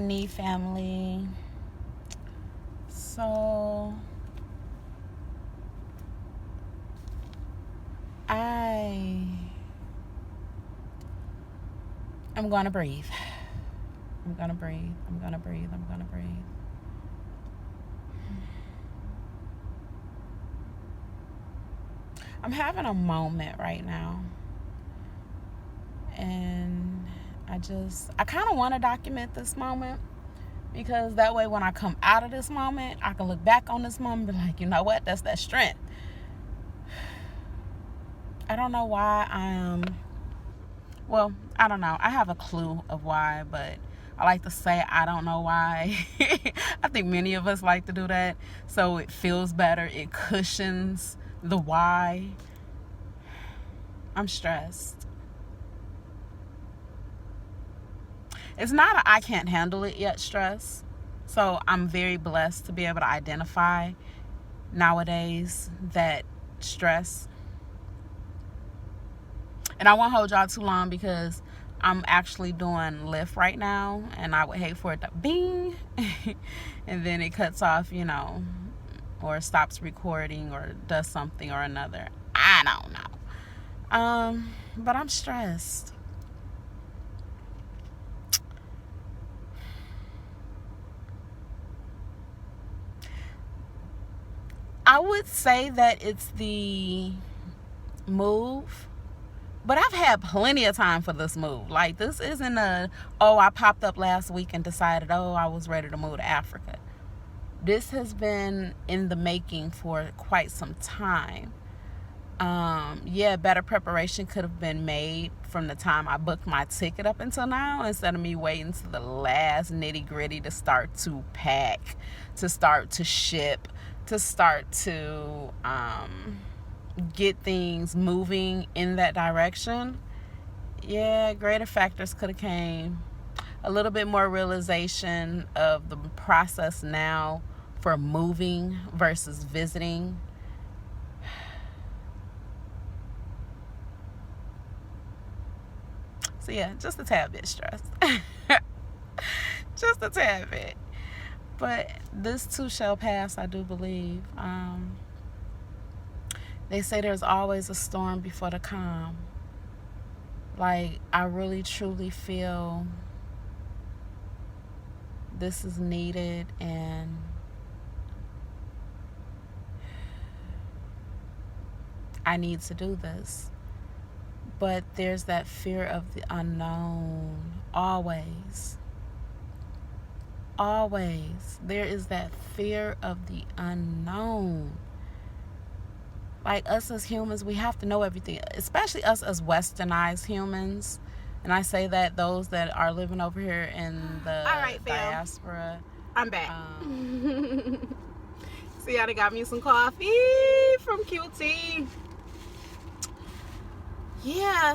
knee, family. So I'm gonna breathe. I'm gonna breathe. I'm gonna breathe. I'm gonna breathe. I'm having a moment right now. And I kind of want to document this moment, because that way when I come out of this moment, I can look back on this moment and be like, you know what? That's that strength. I don't know why well, I don't know. I have a clue of why, but I like to say I don't know why. I think many of us like to do that. So it feels better. It cushions the why. I'm stressed. It's not a I can't handle it yet stress. So I'm very blessed to be able to identify nowadays that stress. And I won't hold y'all too long, because I'm actually doing Lyft right now, and I would hate for it to bing and then it cuts off, or stops recording or does something or another. I don't know. But I'm stressed. I would say that it's the move, but I've had plenty of time for this move. Like, this isn't I popped up last week and decided, I was ready to move to Africa. This has been in the making for quite some time. Better preparation could have been made from the time I booked my ticket up until now, instead of me waiting to the last nitty-gritty to start to pack, to start to ship, to start to get things moving in that direction. Greater factors could have came. A little bit more realization of the process now for moving versus visiting. So just a tad bit stressed. Just a tad bit. But this too shall pass, I do believe. They say there's always a storm before the calm. Like, I really truly feel this is needed, and I need to do this. But there's that fear of the unknown. Always. There is that fear of the unknown. Like, us as humans, we have to know everything, especially us as westernized humans. And I say that those that are living over here in the diaspora. I'm back. See how they got me some coffee from QT.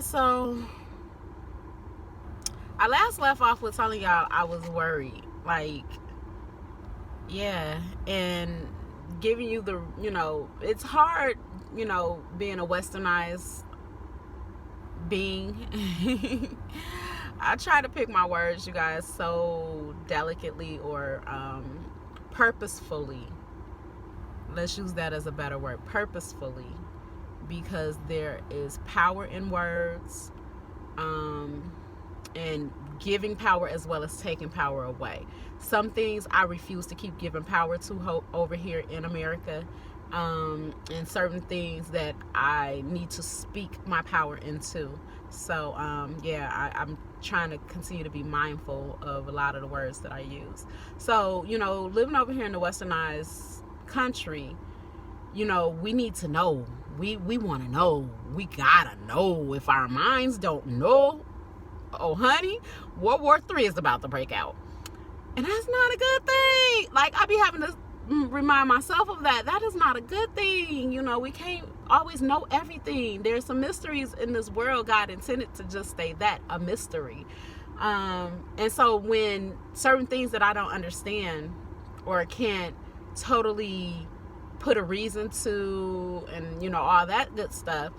So I last left off with telling y'all I was worried. Like, and giving you the, it's hard, being a westernized being. I try to pick my words, you guys, so delicately or purposefully. Let's use that as a better word, purposefully, because there is power in words, and giving power as well as taking power away. Some things I refuse to keep giving power to over here in America, and certain things that I need to speak my power into. So I'm trying to continue to be mindful of a lot of the words that I use. So, living over here in the westernized country, we need to know. We want to know. We gotta know. If our minds don't know, oh honey, World War III is about to break out. And that's not a good thing. Like, I be having to remind myself of that. That is not a good thing. We can't always know everything. There's some mysteries in this world. God intended to just stay that, a mystery. And so when certain things that I don't understand or can't totally put a reason to, and all that good stuff,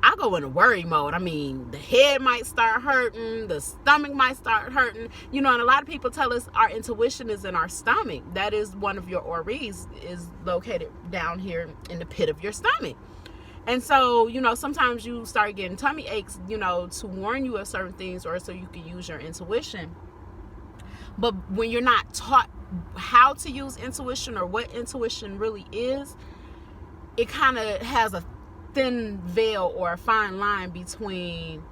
I I go into worry mode. I mean, the head might start hurting, the stomach might start hurting, you know. And a lot of people tell us our intuition is in our stomach. That is one of your ovaries, is located down here in the pit of your stomach. And so, you know, sometimes you start getting tummy aches, you know, to warn you of certain things, or so you can use your intuition. But when you're not taught how to use intuition or what intuition really is, it kind of has a thin veil or a fine line between,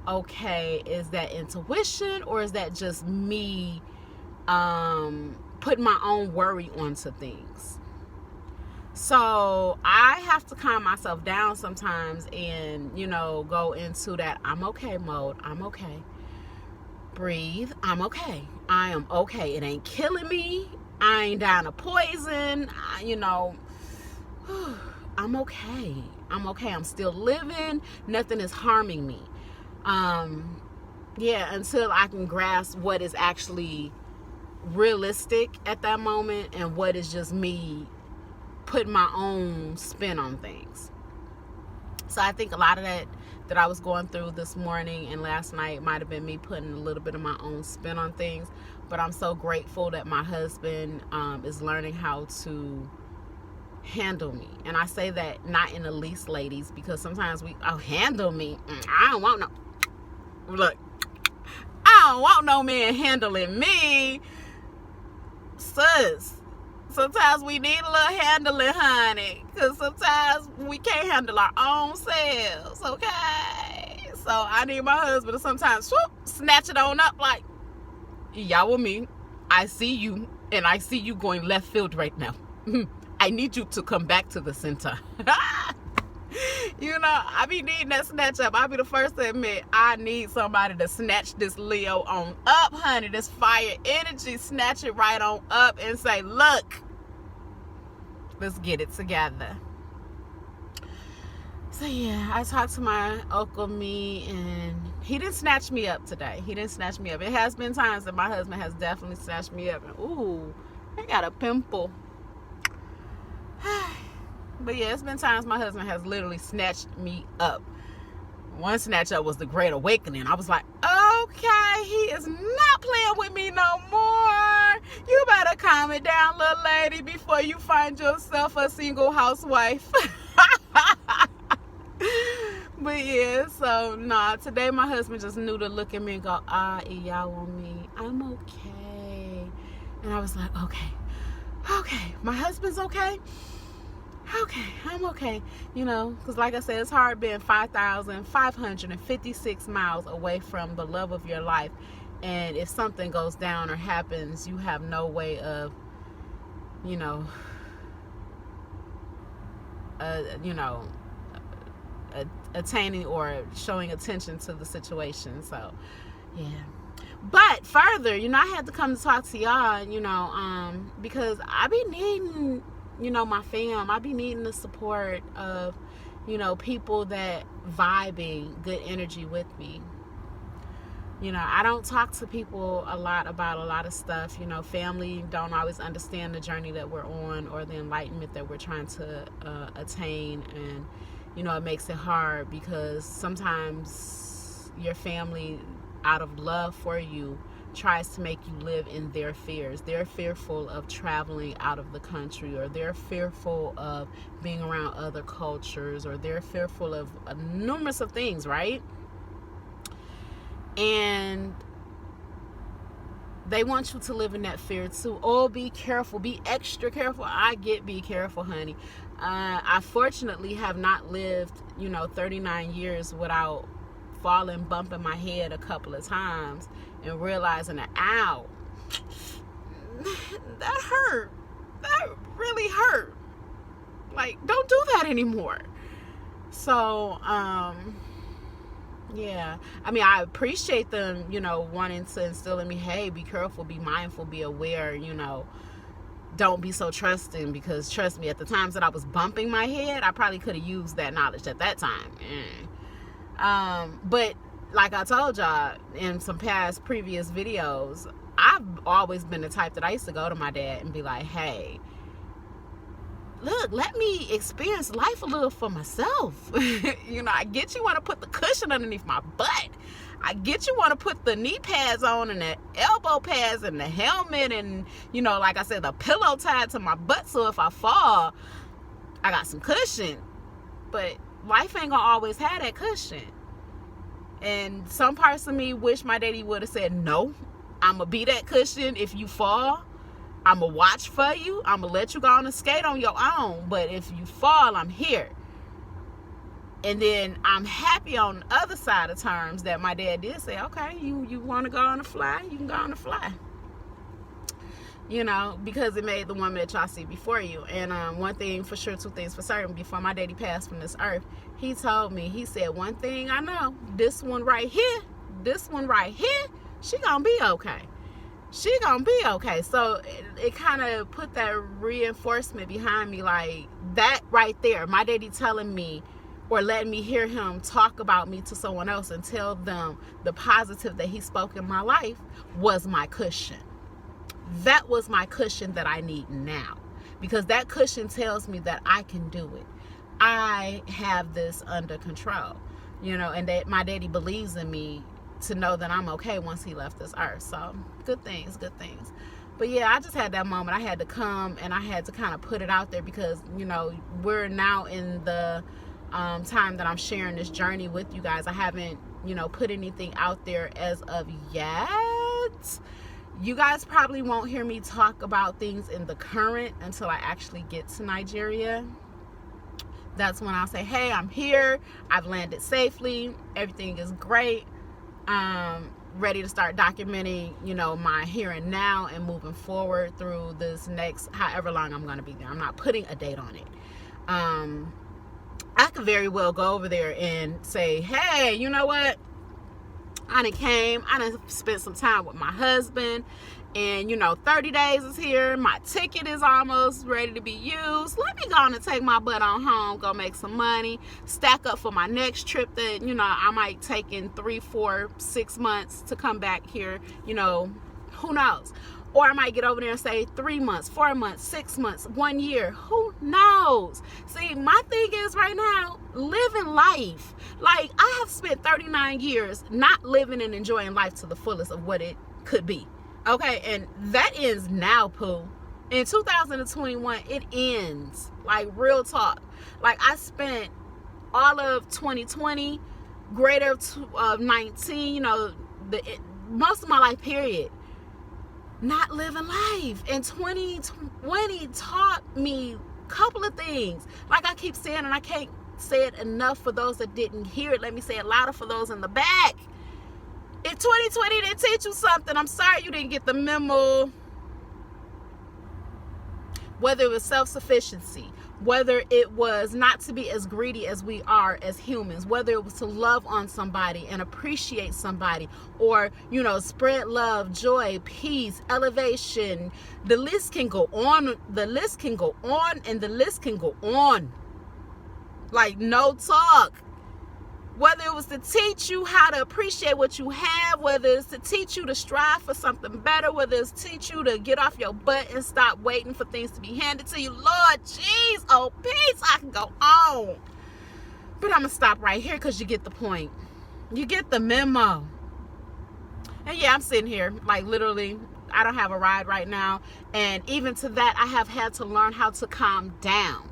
okay, is that intuition or is that just me putting my own worry onto things? So I have to calm myself down sometimes and, you know, go into that I'm okay mode. I'm okay. Breathe. I'm okay. I am okay. It ain't killing me. I ain't dying of poison. You know, I'm okay. I'm okay. I'm still living. Nothing is harming me. Yeah, until I can grasp what is actually realistic at that moment and what is just me putting my own spin on things. So I think a lot of that I was going through this morning and last night might have been me putting a little bit of my own spin on things. But I'm so grateful that my husband is learning how to handle me. And I say that not in the least, ladies, because sometimes handle me. I don't want no, look, I don't want no man handling me. Sis, sometimes we need a little handling, honey, because sometimes we can't handle our own selves, okay? So I need my husband to sometimes snatch it on up like, y'all with me. I see you, and I see you going left field right now. I need you to come back to the center. You know, I be needing that snatch up. I'll be the first to admit I need somebody to snatch this Leo on up, honey. This fire energy, snatch it right on up and say, look, let's get it together. So yeah, I talked to my Uncle Me, and he didn't snatch me up today. He didn't snatch me up. It has been times that my husband has definitely snatched me up. And ooh, I got a pimple. But yeah, it's been times my husband has literally snatched me up. One snatch up was the Great Awakening. I was like, okay, he is not playing with me no more. You better calm it down, little lady, before you find yourself a single housewife. But yeah, so nah, today my husband just knew to look at me and go, y'all on me. I'm okay. And I was like, okay, my husband's okay. Okay, I'm okay. You know, because like I said, it's hard being 5,556 miles away from the love of your life. And if something goes down or happens, you have no way of, attaining or showing attention to the situation. So, yeah. But further, I had to come to talk to y'all, because I be needing, my fam. I be needing the support of, people that vibing good energy with me. I don't talk to people a lot about a lot of stuff. Family don't always understand the journey that we're on or the enlightenment that we're trying to attain. And, it makes it hard because sometimes your family, out of love for you, tries to make you live in their fears. They're fearful of traveling out of the country, or they're fearful of being around other cultures, or they're fearful of numerous of things, right? And they want you to live in that fear too. Oh, be careful. Be extra careful. I get be careful, honey. I fortunately have not lived, 39 years without falling, bumping my head a couple of times and realizing that, ow, that hurt. That really hurt. Like, don't do that anymore. So, yeah. I mean, I appreciate them, wanting to instill in me, hey, be careful, be mindful, be aware, don't be so trusting, because trust me, at the times that I was bumping my head, I probably could have used that knowledge at that time. But like I told y'all in some past previous videos, I've always been the type that I used to go to my dad and be like, hey, look, let me experience life a little for myself. You know, I get you want to put the cushion underneath my butt. I get you want to put the knee pads on and the elbow pads and the helmet and, you know, like I said, the pillow tied to my butt so if I fall, I got some cushion. But life ain't gonna always have that cushion. And some parts of me wish my daddy would have said, no, I'm gonna be that cushion if you fall. I'm gonna watch for you. I'm gonna let you go on and skate on your own. But if you fall, I'm here. And then I'm happy on the other side of terms that my dad did say, okay, you want to go on the fly? You can go on the fly. You know, because it made the woman that y'all see before you. And one thing for sure, two things for certain, before my daddy passed from this earth, he told me, he said, one thing I know, this one right here, she gonna be okay. She gonna be okay. So it kind of put that reinforcement behind me, like that right there, my daddy telling me or letting me hear him talk about me to someone else and tell them the positive that he spoke in my life was my cushion. That was my cushion that I need now, because that cushion tells me that I can do it. I have this under control, you know, and that my daddy believes in me to know that I'm okay once he left this earth. So good things. But yeah, I just had that moment. I had to come and I had to kind of put it out there because, you know, we're now in the time that I'm sharing this journey with you guys. I haven't, you know, put anything out there as of yet. You guys probably won't hear me talk about things in the current until I actually get to Nigeria. That's when I'll say, hey, I'm here. I've landed safely. Everything is great. Ready to start documenting, you know, my here and now and moving forward through this next however long I'm going to be there. I'm not putting a date on it. I could very well go over there and say, hey, you know what? I done spent some time with my husband, and, you know, 30 days is here. My ticket is almost ready to be used. Let me go on and take my butt on home, go make some money, stack up for my next trip that, you know, I might take in 3, 4, 6 months to come back here. You know, who knows? Or I might get over there and say 3 months, 4 months, 6 months, 1 year. Who knows? See, my thing is right now, living life. Like, I have spent 39 years not living and enjoying life to the fullest of what it could be. Okay, and that ends now, Pooh. In 2021, it ends. Like, real talk. Like, I spent all of 2020, greater of 19, you know, most of my life, period, not living life. And 2020 taught me a couple of things. Like I keep saying, and I can't say it enough for those that didn't hear it. Let me say it louder for those in the back. If 2020 didn't teach you something, I'm sorry you didn't get the memo. Whether it was self-sufficiency, whether it was not to be as greedy as we are as humans, whether it was to love on somebody and appreciate somebody, or, you know, spread love, joy, peace, elevation. The list can go on, the list can go on, and the list can go on. Like, no talk. Whether it was to teach you how to appreciate what you have, whether it's to teach you to strive for something better, whether it's to teach you to get off your butt and stop waiting for things to be handed to you. Lord, jeez, oh, peace, I can go on. But I'm going to stop right here because you get the point. You get the memo. And yeah, I'm sitting here, like, literally, I don't have a ride right now. And even to that, I have had to learn how to calm down.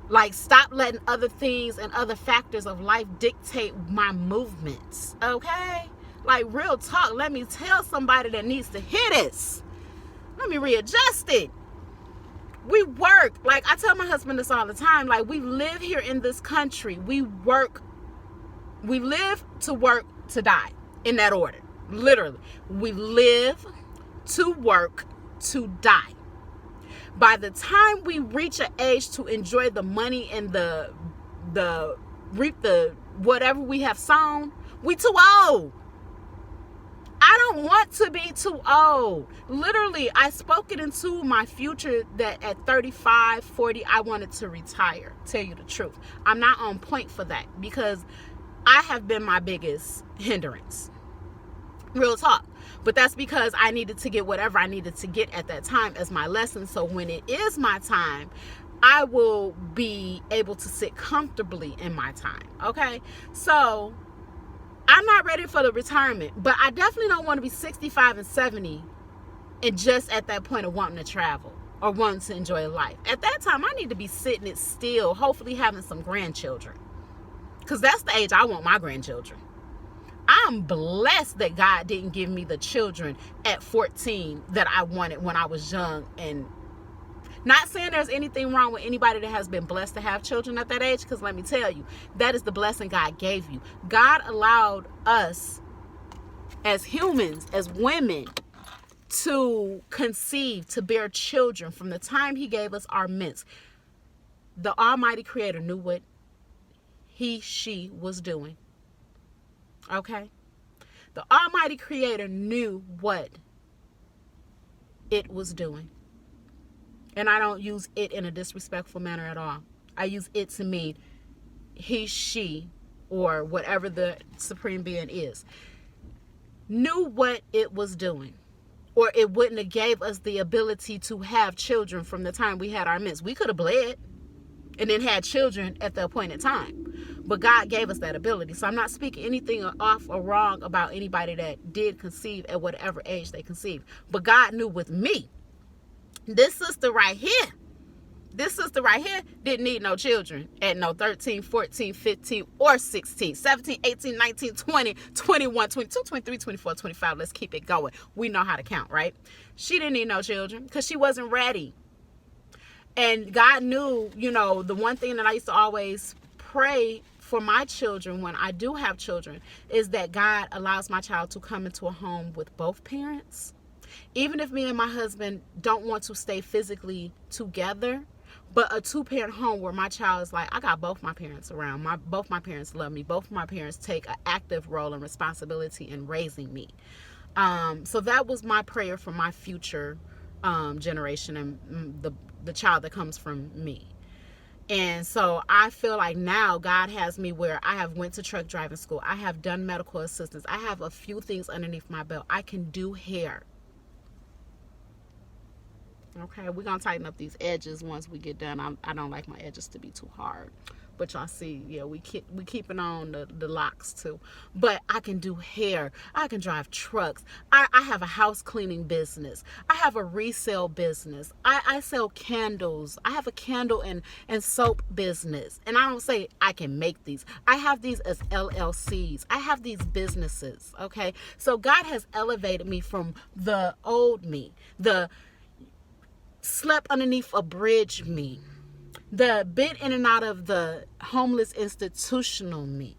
Like, stop letting other things and other factors of life dictate my movements, okay? Like, real talk, let me tell somebody that needs to hear this. Let me readjust it. We work. Like, I tell my husband this all the time. Like, we live here in this country. We work. We live to work to die, in that order. Literally. We live to work to die. By the time we reach an age to enjoy the money and the reap the whatever we have sown, we too old. I don't want to be too old. Literally, I spoke it into my future that at 35, 40, I wanted to retire. Tell you the truth. I'm not on point for that because I have been my biggest hindrance. Real talk. But that's because I needed to get whatever I needed to get at that time as my lesson. So when it is my time, I will be able to sit comfortably in my time. Okay, so I'm not ready for the retirement, but I definitely don't want to be 65 and 70 and just at that point of wanting to travel or wanting to enjoy life. At that time, I need to be sitting it still, hopefully having some grandchildren, because that's the age I want my grandchildren. I'm blessed that God didn't give me the children at 14 that I wanted when I was young. And not saying there's anything wrong with anybody that has been blessed to have children at that age, because let me tell you, that is the blessing God gave you. God allowed us as humans, as women, to conceive, to bear children from the time he gave us our mints. The Almighty Creator knew what she was doing. Okay? The Almighty Creator knew what it was doing. And I don't use it in a disrespectful manner at all. I use it to mean he, she, or whatever the supreme being is, knew what it was doing. Or it wouldn't have gave us the ability to have children from the time we had our mints. We could have bled and then had children at the appointed time. But God gave us that ability. So I'm not speaking anything off or wrong about anybody that did conceive at whatever age they conceived. But God knew with me, this sister right here didn't need no children at no 13, 14, 15, or 16, 17, 18, 19, 20, 21, 22, 23, 24, 25. Let's keep it going. We know how to count, right? She didn't need no children because she wasn't ready. And God knew, the one thing that I used to always pray for my children when I do have children is that God allows my child to come into a home with both parents. Even if me and my husband don't want to stay physically together, but a two-parent home where my child is like, I got both my parents around. Both my parents love me. Both of my parents take an active role and responsibility in raising me. So that was my prayer for my future generation and the child that comes from me. And so I feel like now God has me where I have went to truck driving school. I have done medical assistance. I have a few things underneath my belt. I can do hair. Okay, we're going to tighten up these edges once we get done. I don't like my edges to be too hard. But y'all see, yeah, we keeping on the locks too. But I can do hair. I can drive trucks. I have a house cleaning business. I have a resale business. I sell candles. I have a candle and soap business. And I don't say I can make these. I have these as LLCs. I have these businesses, okay? So God has elevated me from the old me, the slept underneath a bridge me, the bit in and out of the homeless institutional me,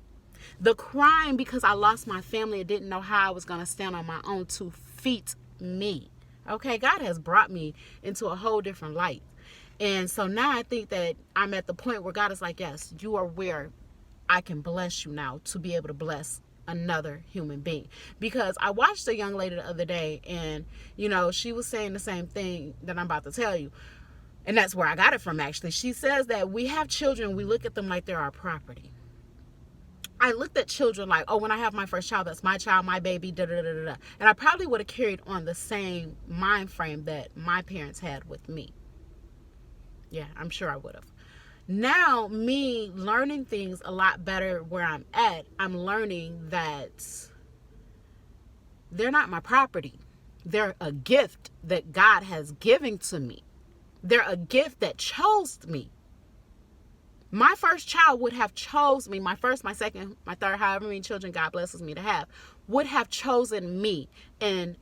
the crying because I lost my family and didn't know how I was going to stand on my own 2 feet me. Okay, God has brought me into a whole different light. And so now I think that I'm at the point where God is like, yes, you are where I can bless you now to be able to bless another human being. Because I watched a young lady the other day and, she was saying the same thing that I'm about to tell you. And that's where I got it from, actually. She says that we have children, we look at them like they're our property. I looked at children like, oh, when I have my first child, that's my child, my baby, da-da-da-da-da. And I probably would have carried on the same mind frame that my parents had with me. Yeah, I'm sure I would have. Now, me learning things a lot better where I'm at, I'm learning that they're not my property. They're a gift that God has given to me. They're a gift that chose me. My first child would have chose me. My first, my second, my third, however many children God blesses me to have, would have chosen me and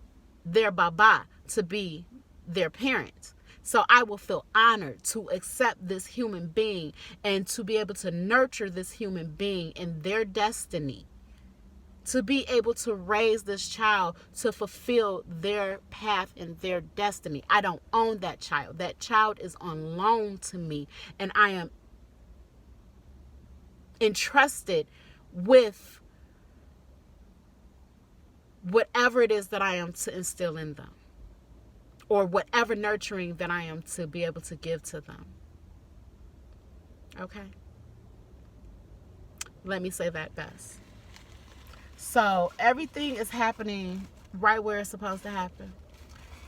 their baba to be their parent. So I will feel honored to accept this human being and to be able to nurture this human being in their destiny, to be able to raise this child to fulfill their path and their destiny. I don't own that child. That child is on loan to me, and I am entrusted with whatever it is that I am to instill in them, or whatever nurturing that I am to be able to give to them. Okay? Let me say that best. So everything is happening right where it's supposed to happen.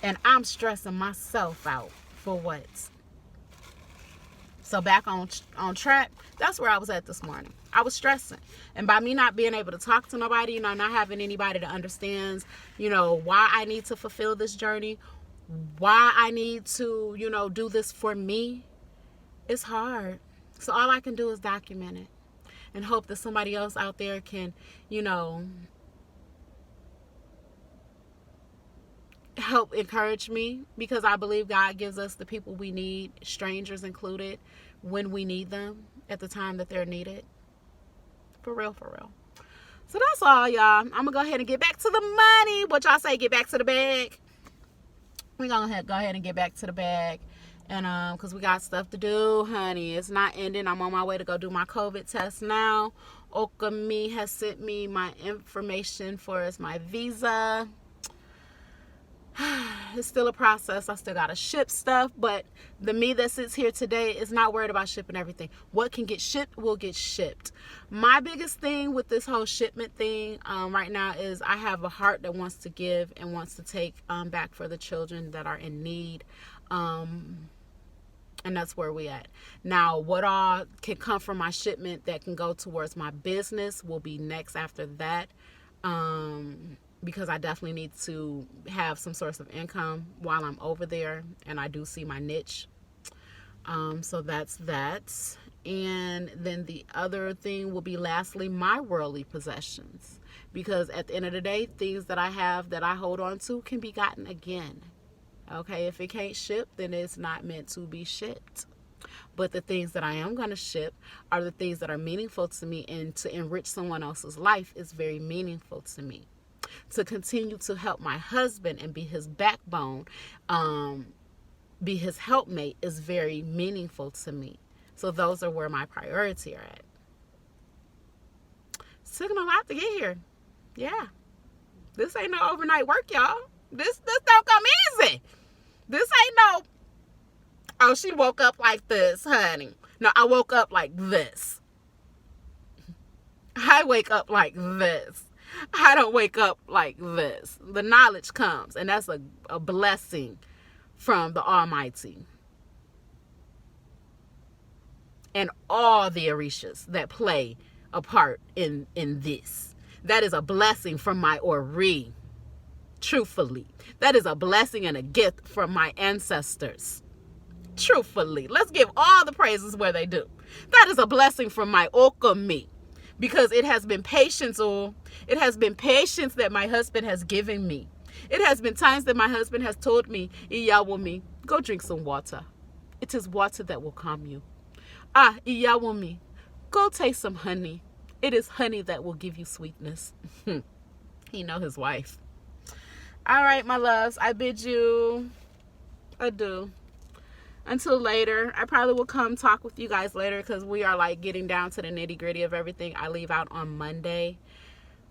And I'm stressing myself out for what? So back on track, that's where I was at this morning. I was stressing. And by me not being able to talk to nobody, not having anybody that understands, why I need to fulfill this journey, why I need to, do this for me, it's hard. So all I can do is document it and hope that somebody else out there can, help encourage me, because I believe God gives us the people we need, strangers included, when we need them at the time that they're needed. For real, for real. So that's all, y'all. I'm gonna go ahead and get back to the money. What y'all say? Get back to the bag. We're gonna go ahead and get back to the bag. And because we got stuff to do, honey. It's not ending. I'm on my way to go do my COVID test now. Okami has sent me my information for my visa. It's still a process. I still gotta ship stuff, but the me that sits here today is not worried about shipping everything. What can get shipped will get shipped. My biggest thing with this whole shipment thing right now is I have a heart that wants to give and wants to take back for the children that are in need. And that's where we at. Now, what all can come from my shipment that can go towards my business will be next after that. Because I definitely need to have some source of income while I'm over there, and I do see my niche. So that's that. And then the other thing will be, lastly, my worldly possessions. Because at the end of the day, things that I have that I hold on to can be gotten again. Okay, if it can't ship, then it's not meant to be shipped. But the things that I am going to ship are the things that are meaningful to me, and to enrich someone else's life is very meaningful to me. To continue to help my husband and be his backbone, be his helpmate, is very meaningful to me. So those are where my priorities are at. It's taken a lot to get here. Yeah. This ain't no overnight work, y'all. This don't come easy. This ain't no, oh, she woke up like this, honey. No, I woke up like this. I wake up like this. I don't wake up like this. The knowledge comes, and that's a blessing from the Almighty. And all the Orishas that play a part in this. That is a blessing from my Ori. Truthfully. That is a blessing and a gift from my ancestors. Truthfully. Let's give all the praises where they do. That is a blessing from my Okami. Because it has been patience, it has been patience that my husband has given me. It has been times that my husband has told me, Iyawomi, go drink some water. It is water that will calm you. Iyawomi, go taste some honey. It is honey that will give you sweetness. He know his wife. All right, my loves, I bid you adieu. Until later. I probably will come talk with you guys later, because we are like getting down to the nitty gritty of everything. I leave out on Monday.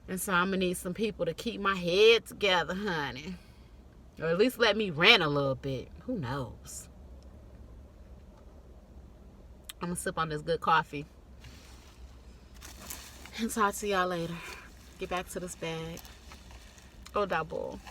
And so I'm going to need some people to keep my head together, honey. Or at least let me rant a little bit. Who knows? I'm going to sip on this good coffee. And talk to y'all later. Get back to this bag. Oh, double.